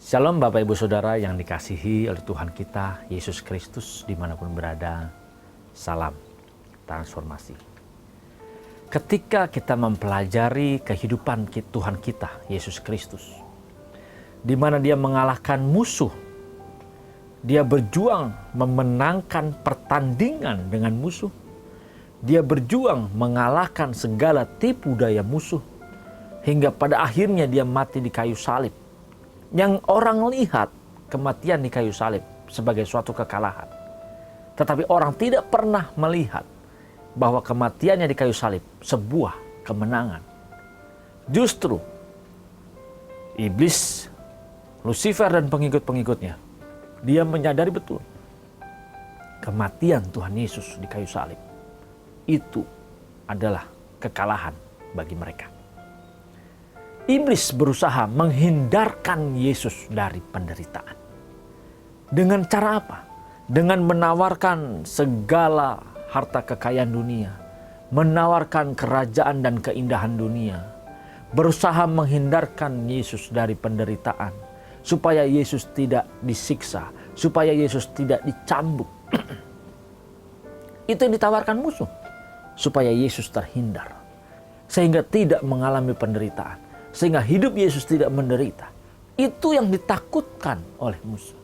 Shalom Bapak Ibu Saudara yang dikasihi oleh Tuhan kita Yesus Kristus dimanapun berada. Salam transformasi. Ketika kita mempelajari kehidupan Tuhan kita Yesus Kristus, di mana dia mengalahkan musuh, dia berjuang memenangkan pertandingan dengan musuh, dia berjuang mengalahkan segala tipu daya musuh, hingga pada akhirnya dia mati di kayu salib. Yang orang lihat kematian di kayu salib sebagai suatu kekalahan. Tetapi orang tidak pernah melihat bahwa kematiannya di kayu salib sebuah kemenangan. Justru iblis, Lucifer dan pengikut-pengikutnya, dia menyadari betul kematian Tuhan Yesus di kayu salib itu adalah kekalahan bagi mereka. Iblis berusaha menghindarkan Yesus dari penderitaan. Dengan cara apa? Dengan menawarkan segala harta kekayaan dunia, menawarkan kerajaan dan keindahan dunia, berusaha menghindarkan Yesus dari penderitaan, supaya Yesus tidak disiksa, supaya Yesus tidak dicambuk. Itu yang ditawarkan musuh, supaya Yesus terhindar, sehingga tidak mengalami penderitaan. Sehingga hidup Yesus tidak menderita. Itu yang ditakutkan oleh musuh.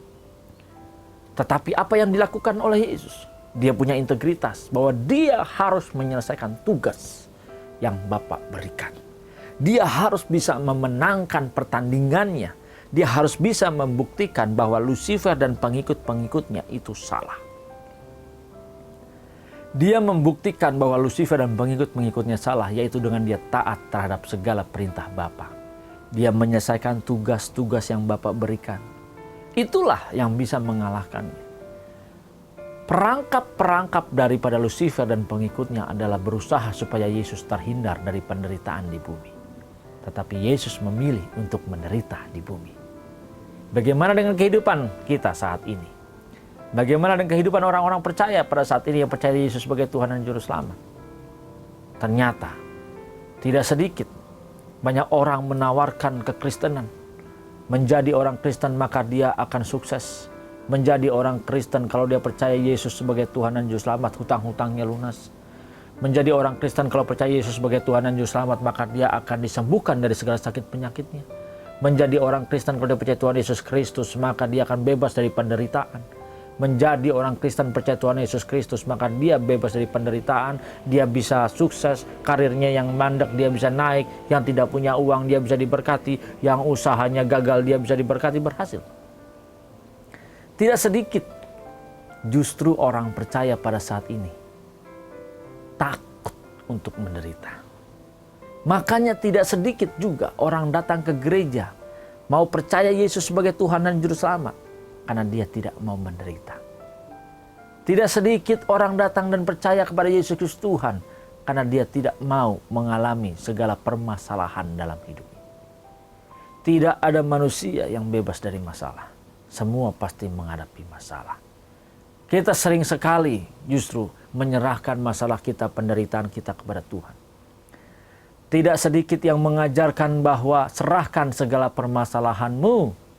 Tetapi apa yang dilakukan oleh Yesus? Dia punya integritas bahwa dia harus menyelesaikan tugas yang Bapa berikan. Dia harus bisa memenangkan pertandingannya. Dia harus bisa membuktikan bahwa Lucifer dan pengikut-pengikutnya itu salah. Dia membuktikan bahwa Lucifer dan pengikut-pengikutnya salah, yaitu dengan dia taat terhadap segala perintah Bapa. Dia menyelesaikan tugas-tugas yang Bapa berikan. Itulah yang bisa mengalahkannya. Perangkap-perangkap daripada Lucifer dan pengikutnya adalah berusaha supaya Yesus terhindar dari penderitaan di bumi. Tetapi Yesus memilih untuk menderita di bumi. Bagaimana dengan kehidupan kita saat ini? Bagaimana dengan kehidupan orang-orang percaya pada saat ini yang percaya Yesus sebagai Tuhan dan Juru Selamat? Ternyata tidak sedikit banyak orang menawarkan kekristenan. Menjadi orang Kristen maka dia akan sukses. Menjadi orang Kristen kalau dia percaya Yesus sebagai Tuhan dan Juru Selamat, hutang-hutangnya lunas. Menjadi orang Kristen kalau percaya Yesus sebagai Tuhan dan Juru Selamat maka dia akan disembuhkan dari segala sakit penyakitnya. Menjadi orang Kristen kalau dia percaya Tuhan Yesus Kristus maka dia akan bebas dari penderitaan. Menjadi orang Kristen percaya Tuhan Yesus Kristus maka dia bebas dari penderitaan, dia bisa sukses, karirnya yang mandek dia bisa naik, yang tidak punya uang dia bisa diberkati, yang usahanya gagal dia bisa diberkati, berhasil. Tidak sedikit justru orang percaya pada saat ini takut untuk menderita. Makanya tidak sedikit juga orang datang ke gereja mau percaya Yesus sebagai Tuhan dan Juru Selamat karena dia tidak mau menderita. Tidak sedikit orang datang dan percaya kepada Yesus Kristus Tuhan karena dia tidak mau mengalami segala permasalahan dalam hidupnya. Tidak ada manusia yang bebas dari masalah. Semua pasti menghadapi masalah. Kita sering sekali justru menyerahkan masalah kita, penderitaan kita kepada Tuhan. Tidak sedikit yang mengajarkan bahwa serahkan segala permasalahanmu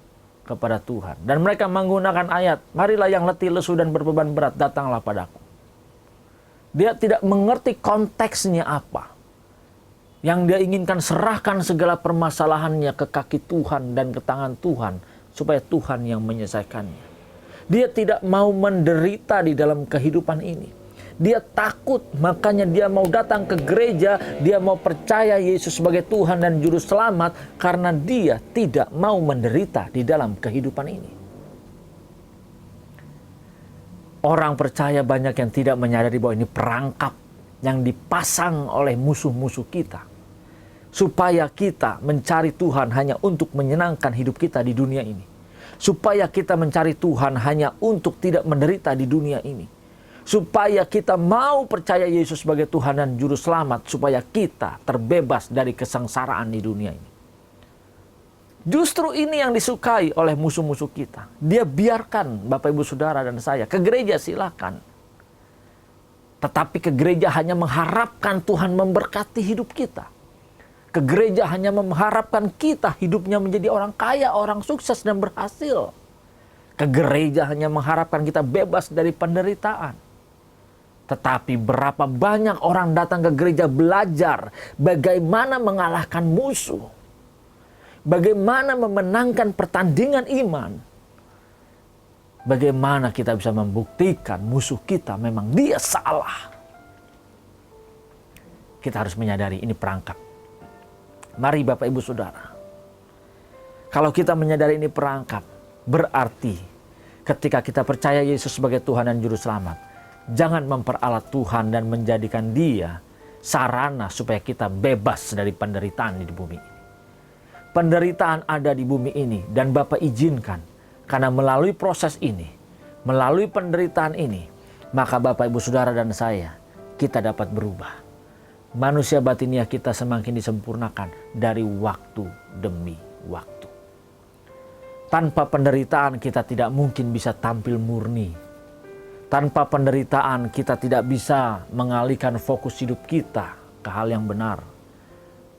kepada Tuhan. Dan mereka menggunakan ayat, marilah yang letih, lesu dan berbeban berat, datanglah padaku. Dia tidak mengerti konteksnya apa. Yang dia inginkan serahkan segala permasalahannya ke kaki Tuhan dan ke tangan Tuhan, supaya Tuhan yang menyelesaikannya. Dia tidak mau menderita di dalam kehidupan ini. Dia takut, makanya dia mau datang ke gereja, dia mau percaya Yesus sebagai Tuhan dan Juru Selamat karena dia tidak mau menderita di dalam kehidupan ini. Orang percaya banyak yang tidak menyadari bahwa ini perangkap yang dipasang oleh musuh-musuh kita. Supaya kita mencari Tuhan hanya untuk menyenangkan hidup kita di dunia ini. Supaya kita mencari Tuhan hanya untuk tidak menderita di dunia ini. Supaya kita mau percaya Yesus sebagai Tuhan dan Juru Selamat, supaya kita terbebas dari kesengsaraan di dunia ini. Justru ini yang disukai oleh musuh-musuh kita. Dia biarkan Bapak Ibu Saudara dan saya ke gereja, silakan. Tetapi ke gereja hanya mengharapkan Tuhan memberkati hidup kita. Ke gereja hanya mengharapkan kita hidupnya menjadi orang kaya, orang sukses dan berhasil. Ke gereja hanya mengharapkan kita bebas dari penderitaan. Tetapi berapa banyak orang datang ke gereja belajar bagaimana mengalahkan musuh. Bagaimana memenangkan pertandingan iman. Bagaimana kita bisa membuktikan musuh kita memang dia salah. Kita harus menyadari ini perangkap. Mari Bapak Ibu Saudara. Kalau kita menyadari ini perangkap, berarti ketika kita percaya Yesus sebagai Tuhan dan Juru Selamat, jangan memperalat Tuhan dan menjadikan Dia sarana supaya kita bebas dari penderitaan di bumi ini. Penderitaan ada di bumi ini dan Bapak izinkan, karena melalui proses ini, melalui penderitaan ini, maka Bapak Ibu Saudara dan saya, kita dapat berubah. Manusia batiniah kita semakin disempurnakan dari waktu demi waktu. Tanpa penderitaan kita tidak mungkin bisa tampil murni. Tanpa penderitaan kita tidak bisa mengalihkan fokus hidup kita ke hal yang benar.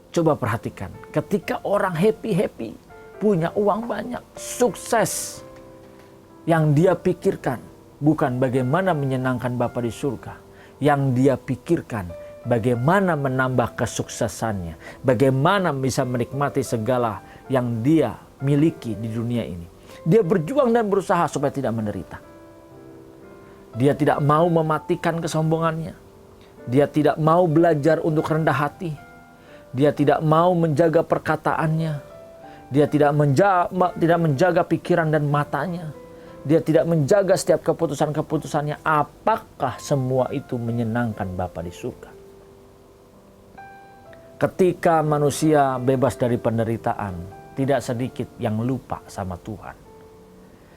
Coba perhatikan, ketika orang happy-happy, punya uang banyak, sukses, yang dia pikirkan bukan bagaimana menyenangkan Bapa di surga. Yang dia pikirkan bagaimana menambah kesuksesannya, bagaimana bisa menikmati segala yang dia miliki di dunia ini. Dia berjuang dan berusaha supaya tidak menderita. Dia tidak mau mematikan kesombongannya. Dia tidak mau belajar untuk rendah hati. Dia tidak mau menjaga perkataannya. Dia tidak menjaga pikiran dan matanya. Dia tidak menjaga setiap keputusan-keputusannya. Apakah semua itu menyenangkan Bapa di surga? Ketika manusia bebas dari penderitaan, tidak sedikit yang lupa sama Tuhan.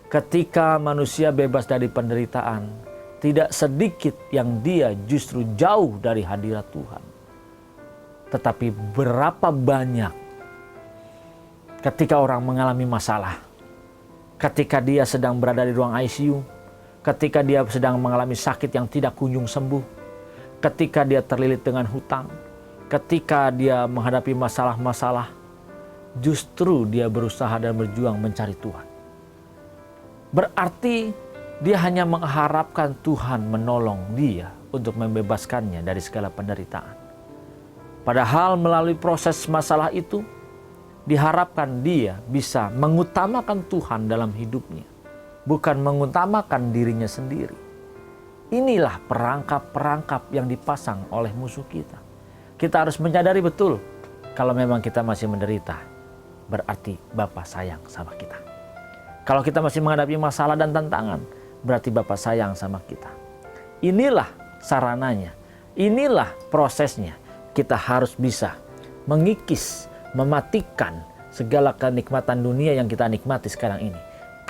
Ketika manusia bebas dari penderitaan, tidak sedikit yang dia justru jauh dari hadirat Tuhan. Tetapi berapa banyak ketika orang mengalami masalah, ketika dia sedang berada di ruang ICU, ketika dia sedang mengalami sakit yang tidak kunjung sembuh, ketika dia terlilit dengan hutang, ketika dia menghadapi masalah-masalah, justru dia berusaha dan berjuang mencari Tuhan. Berarti dia hanya mengharapkan Tuhan menolong dia untuk membebaskannya dari segala penderitaan. Padahal melalui proses masalah itu, diharapkan dia bisa mengutamakan Tuhan dalam hidupnya, bukan mengutamakan dirinya sendiri. Inilah perangkap-perangkap yang dipasang oleh musuh kita. Kita harus menyadari betul, kalau memang kita masih menderita, berarti Bapa sayang sama kita. Kalau kita masih menghadapi masalah dan tantangan, berarti Bapa sayang sama kita. Inilah sarananya, inilah prosesnya. Kita harus bisa mengikis, mematikan segala kenikmatan dunia yang kita nikmati sekarang ini.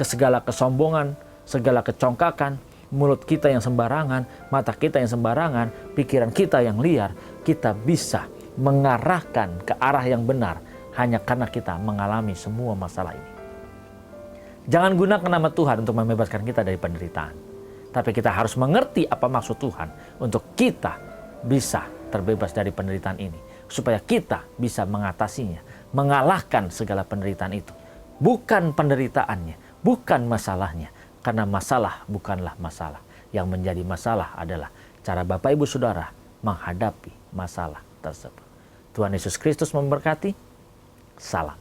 Segala kesombongan, segala kecongkakan, mulut kita yang sembarangan, mata kita yang sembarangan, pikiran kita yang liar, kita bisa mengarahkan ke arah yang benar hanya karena kita mengalami semua masalah ini. Jangan gunakan nama Tuhan untuk membebaskan kita dari penderitaan. Tapi kita harus mengerti apa maksud Tuhan untuk kita bisa terbebas dari penderitaan ini. Supaya kita bisa mengatasinya, mengalahkan segala penderitaan itu. Bukan penderitaannya, bukan masalahnya. Karena masalah bukanlah masalah. Yang menjadi masalah adalah cara Bapak Ibu Saudara menghadapi masalah tersebut. Tuhan Yesus Kristus memberkati. Salam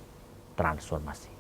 transformasi.